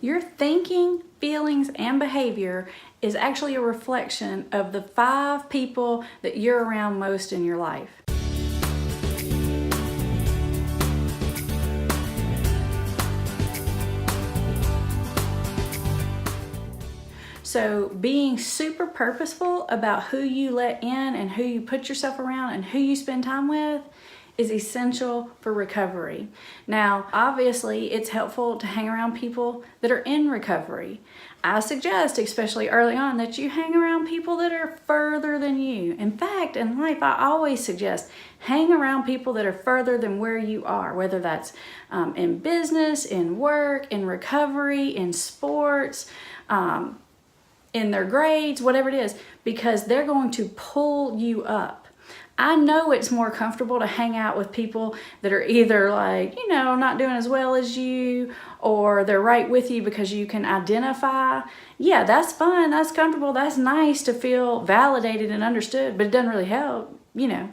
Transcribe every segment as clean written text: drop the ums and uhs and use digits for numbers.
Your thinking, feelings, and behavior is actually a reflection of the 5 people that you're around most in your life. So being super purposeful about who you let in and who you put yourself around and who you spend time with is essential for recovery. Now, obviously, it's helpful to hang around people that are in recovery. I suggest, especially early on, that you hang around people that are further than you. In fact, in life, I always suggest hang around people that are further than where you are, whether that's in business, in work, in recovery, in sports, in their grades, whatever it is, because they're going to pull you up. I know it's more comfortable to hang out with people that are either not doing as well as you, or they're right with you because you can identify. Yeah, that's fun, that's comfortable, that's nice to feel validated and understood, but it doesn't really help. You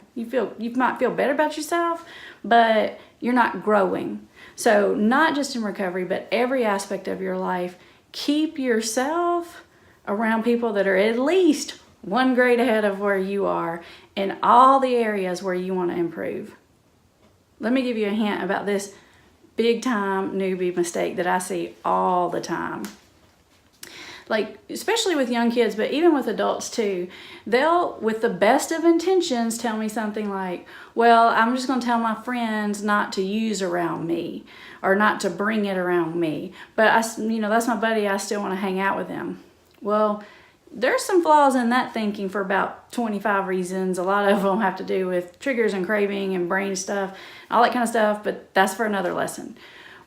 might feel better about yourself, but you're not growing. So not just in recovery, but every aspect of your life, keep yourself around people that are at least 1 grade ahead of where you are in all the areas where you want to improve. Let me give you a hint about this big time newbie mistake that I see all the time. Especially with young kids, but even with adults too, they'll, with the best of intentions, tell me something like, well, I'm just going to tell my friends not to use around me or not to bring it around me. But that's my buddy, I still want to hang out with him. Well, there's some flaws in that thinking for about 25 reasons. A lot of them have to do with triggers and craving and brain stuff, all that kind of stuff, but that's for another lesson.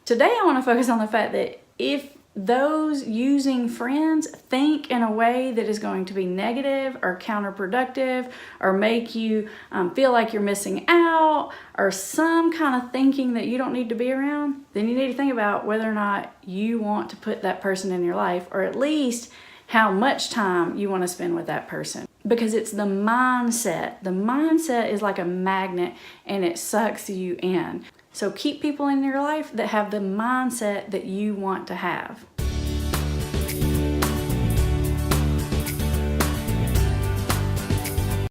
Today I want to focus on the fact that if those using friends think in a way that is going to be negative or counterproductive or make you feel like you're missing out or some kind of thinking that you don't need to be around, then you need to think about whether or not you want to put that person in your life, or at least how much time you want to spend with that person. Because it's the mindset. The mindset is like a magnet and it sucks you in. So keep people in your life that have the mindset that you want to have.